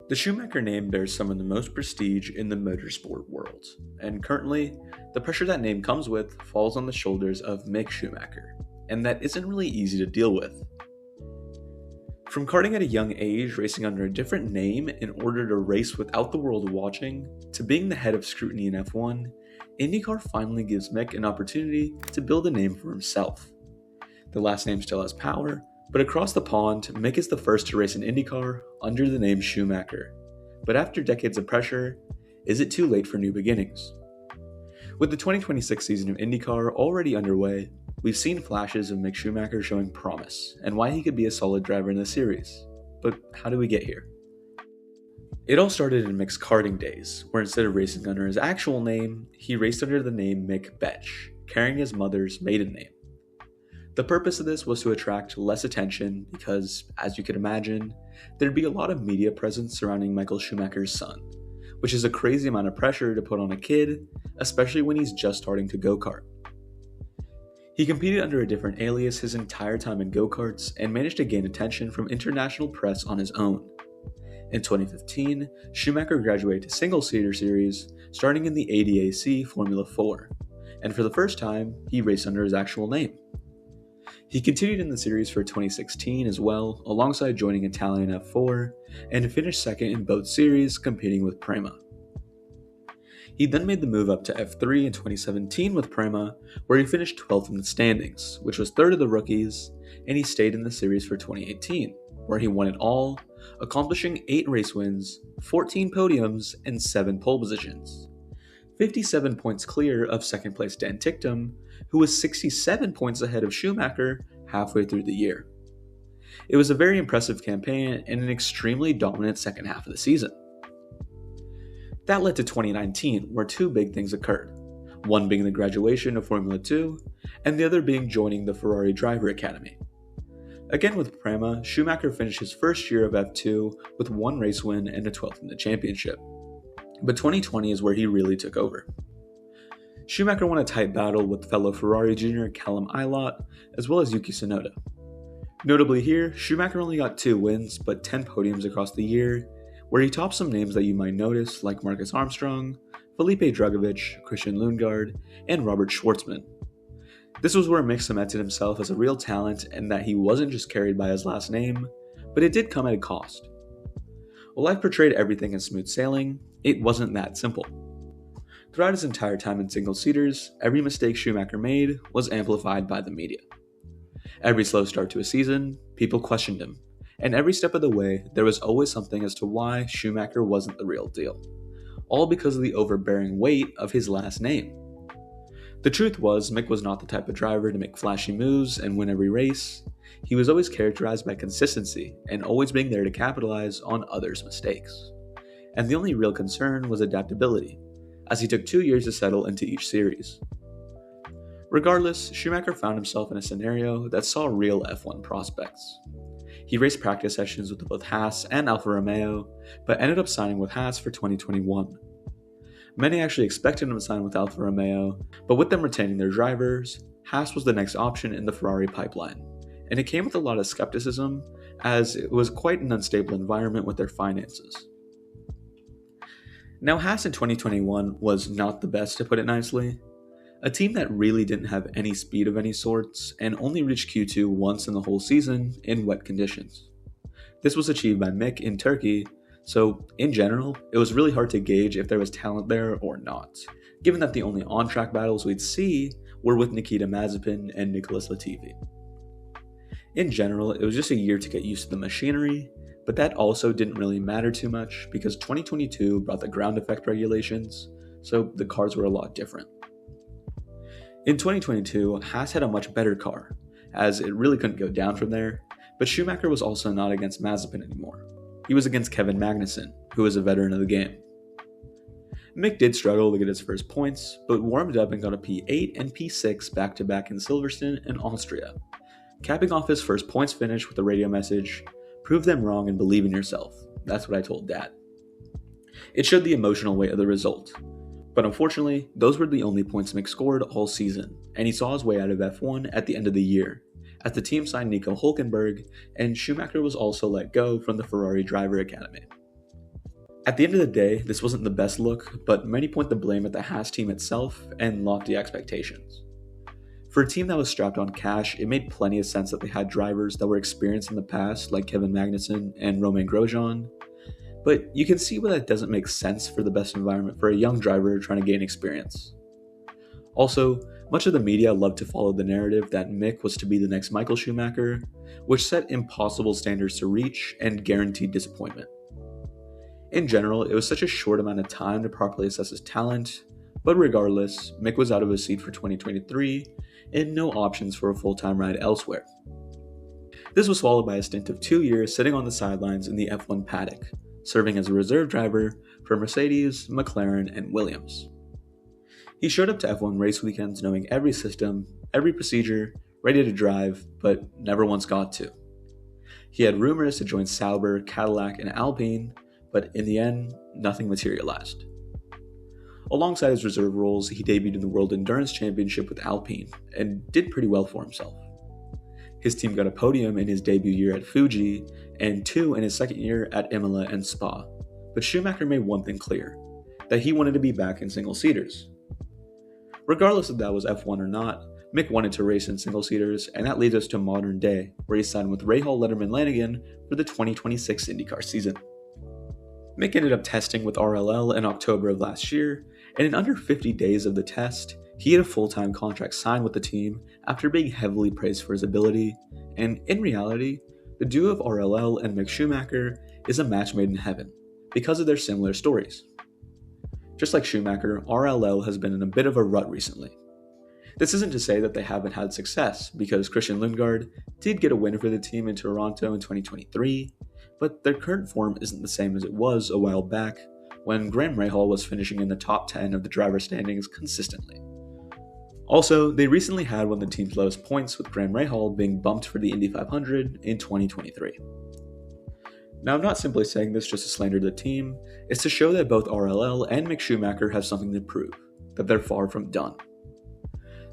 The Schumacher name bears some of the most prestige in the motorsport world, and currently, the pressure that name comes with falls on the shoulders of Mick Schumacher, and that isn't really easy to deal with. From karting at a young age, racing under a different name in order to race without the world watching, to being the head of scrutiny in F1, IndyCar finally gives Mick an opportunity to build a name for himself. The last name still has power, but across the pond, Mick is the first to race an IndyCar under the name Schumacher. But after decades of pressure, is it too late for new beginnings? With the 2026 season of IndyCar already underway, we've seen flashes of Mick Schumacher showing promise and why he could be a solid driver in the series. But how do we get here? It all started in Mick's karting days, where instead of racing under his actual name, he raced under the name Mick Betch, carrying his mother's maiden name. The purpose of this was to attract less attention because, as you could imagine, there'd be a lot of media presence surrounding Michael Schumacher's son, which is a crazy amount of pressure to put on a kid, especially when he's just starting to go-kart. He competed under a different alias his entire time in go-karts and managed to gain attention from international press on his own. In 2015, Schumacher graduated to single-seater series, starting in the ADAC Formula 4, and for the first time, he raced under his actual name. He continued in the series for 2016 as well, alongside joining Italian F4, and finished second in both series, competing with Prema. He then made the move up to F3 in 2017 with Prema, where he finished 12th in the standings, which was third of the rookies, and he stayed in the series for 2018, where he won it all, accomplishing 8 race wins, 14 podiums, and 7 pole positions. 57 points clear of second place Dan Ticktum, who was 67 points ahead of Schumacher halfway through the year. It was a very impressive campaign and an extremely dominant second half of the season. That led to 2019, where 2 big things occurred, one being the graduation of Formula 2, and the other being joining the Ferrari Driver Academy. Again with Prema, Schumacher finished his first year of F2 with 1 race win and a 12th in the championship. But 2020 is where he really took over. Schumacher won a tight battle with fellow Ferrari junior Callum Ilott, as well as Yuki Tsunoda. Notably here, Schumacher only got 2 wins, but 10 podiums across the year, where he topped some names that you might notice like Marcus Armstrong, Felipe Drugovich, Christian Lundgaard, and Robert Schwartzman. This was where Mick cemented himself as a real talent and that he wasn't just carried by his last name, but it did come at a cost. While I've portrayed everything as smooth sailing, it wasn't that simple. Throughout his entire time in single-seaters, every mistake Schumacher made was amplified by the media. Every slow start to a season, people questioned him, and every step of the way, there was always something as to why Schumacher wasn't the real deal, all because of the overbearing weight of his last name. The truth was, Mick was not the type of driver to make flashy moves and win every race. He was always characterized by consistency and always being there to capitalize on others' mistakes. And the only real concern was adaptability, as he took 2 years to settle into each series. Regardless, Schumacher found himself in a scenario that saw real F1 prospects. He raced practice sessions with both Haas and Alfa Romeo, but ended up signing with Haas for 2021. Many actually expected him to sign with Alfa Romeo, but with them retaining their drivers, Haas was the next option in the Ferrari pipeline, and it came with a lot of skepticism, as it was quite an unstable environment with their finances. Now, Haas in 2021 was not the best, to put it nicely. A team that really didn't have any speed of any sorts, and only reached Q2 once in the whole season in wet conditions. This was achieved by Mick in Turkey, so in general, it was really hard to gauge if there was talent there or not, given that the only on-track battles we'd see were with Nikita Mazepin and Nicholas Latifi. In general, it was just a year to get used to the machinery, but that also didn't really matter too much because 2022 brought the ground effect regulations, so the cars were a lot different. In 2022, Haas had a much better car, as it really couldn't go down from there, but Schumacher was also not against Mazepin anymore. He was against Kevin Magnussen, who was a veteran of the game. Mick did struggle to get his first points, but warmed up and got a P8 and P6 back-to-back in Silverstone and Austria, capping off his first points finish with a radio message, "Prove them wrong and believe in yourself. That's what I told Dad." It showed the emotional weight of the result, but unfortunately, those were the only points Mick scored all season, and he saw his way out of F1 at the end of the year, as the team signed Nico Hülkenberg, and Schumacher was also let go from the Ferrari Driver Academy. At the end of the day, this wasn't the best look, but many point the blame at the Haas team itself and lofty expectations. For a team that was strapped on cash, it made plenty of sense that they had drivers that were experienced in the past, like Kevin Magnussen and Romain Grosjean, but you can see why that doesn't make sense for the best environment for a young driver trying to gain experience. Also, much of the media loved to follow the narrative that Mick was to be the next Michael Schumacher, which set impossible standards to reach and guaranteed disappointment. In general, it was such a short amount of time to properly assess his talent, but regardless, Mick was out of his seat for 2023 and no options for a full-time ride elsewhere. This was followed by a stint of 2 years sitting on the sidelines in the F1 paddock, serving as a reserve driver for Mercedes, McLaren, and Williams. He showed up to F1 race weekends knowing every system, every procedure, ready to drive, but never once got to. He had rumors to join Sauber, Cadillac, and Alpine, but in the end, nothing materialized. Alongside his reserve roles, he debuted in the World Endurance Championship with Alpine, and did pretty well for himself. His team got a podium in his debut year at Fuji, and 2 in his second year at Imola and Spa, but Schumacher made one thing clear, that he wanted to be back in single-seaters. Regardless if that was F1 or not, Mick wanted to race in single-seaters, and that leads us to modern day, where he signed with Rahal, Letterman, Lanigan for the 2026 IndyCar season. Mick ended up testing with RLL in October of last year, and in under 50 days of the test, he had a full-time contract signed with the team after being heavily praised for his ability, and in reality, the duo of RLL and Mick Schumacher is a match made in heaven, because of their similar stories. Just like Schumacher, RLL has been in a bit of a rut recently. This isn't to say that they haven't had success, because Christian Lundgaard did get a win for the team in Toronto in 2023, but their current form isn't the same as it was a while back, when Graham Rahal was finishing in the top 10 of the driver standings consistently. Also, they recently had one of the team's lowest points, with Graham Rahal being bumped for the Indy 500 in 2023. Now, I'm not simply saying this just to slander the team, it's to show that both RLL and Mick Schumacher have something to prove, that they're far from done.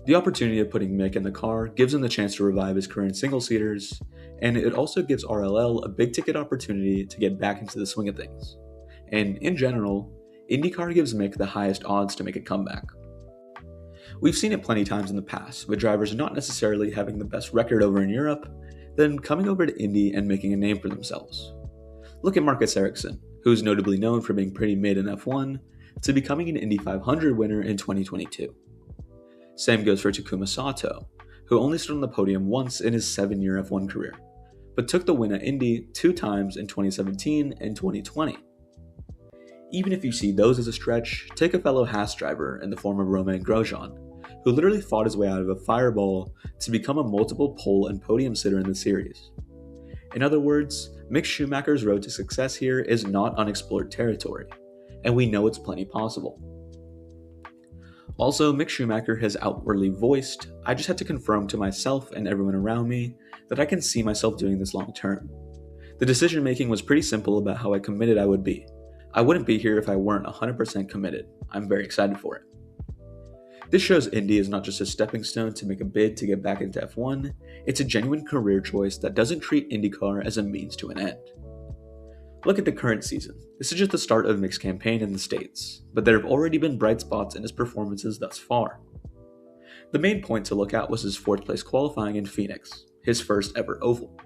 The opportunity of putting Mick in the car gives him the chance to revive his career in single-seaters, and it also gives RLL a big-ticket opportunity to get back into the swing of things. And in general, IndyCar gives Mick the highest odds to make a comeback. We've seen it plenty times in the past, with drivers not necessarily having the best record over in Europe, then coming over to Indy and making a name for themselves. Look at Marcus Ericsson, who is notably known for being pretty mid in F1, to becoming an Indy 500 winner in 2022. Same goes for Takuma Sato, who only stood on the podium once in his 7-year F1 career, but took the win at Indy 2 times in 2017 and 2020. Even if you see those as a stretch, take a fellow Haas driver in the form of Romain Grosjean, who literally fought his way out of a fireball to become a multiple pole and podium sitter in the series. In other words, Mick Schumacher's road to success here is not unexplored territory, and we know it's plenty possible. Also, Mick Schumacher has outwardly voiced, "I just had to confirm to myself and everyone around me that I can see myself doing this long term. The decision making was pretty simple about how I committed I would be. I wouldn't be here if I weren't 100% committed. I'm very excited for it." This shows Indy is not just a stepping stone to make a bid to get back into F1, it's a genuine career choice that doesn't treat IndyCar as a means to an end. Look at the current season. This is just the start of Mick's campaign in the States, but there have already been bright spots in his performances thus far. The main point to look at was his 4th place qualifying in Phoenix, his first ever oval.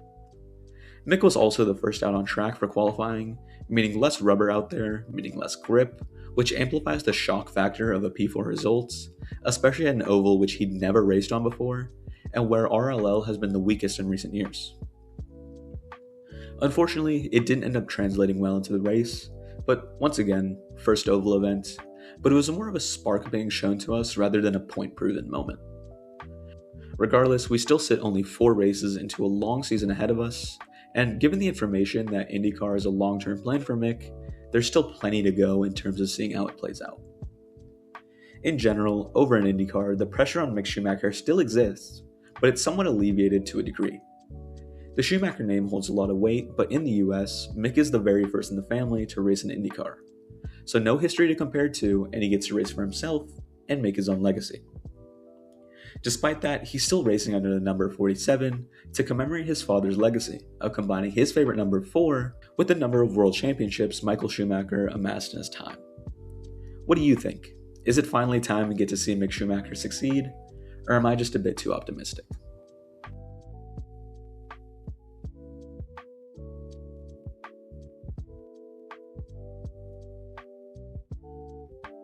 Mick was also the first out on track for qualifying, meaning less rubber out there, meaning less grip, which amplifies the shock factor of a P4 results, especially at an oval which he'd never raced on before, and where RLL has been the weakest in recent years. Unfortunately, it didn't end up translating well into the race, but once again, first oval event, but it was more of a spark being shown to us rather than a point-proven moment. Regardless, we still sit only 4 races into a long season ahead of us, and given the information that IndyCar is a long-term plan for Mick, there's still plenty to go in terms of seeing how it plays out. In general, over in IndyCar, the pressure on Mick Schumacher still exists, but it's somewhat alleviated to a degree. The Schumacher name holds a lot of weight, but in the US, Mick is the very first in the family to race in IndyCar, so no history to compare to, and he gets to race for himself and make his own legacy. Despite that, he's still racing under the number 47 to commemorate his father's legacy of combining his favorite number 4 with the number of world championships Michael Schumacher amassed in his time. What do you think? Is it finally time we get to see Mick Schumacher succeed? Or am I just a bit too optimistic?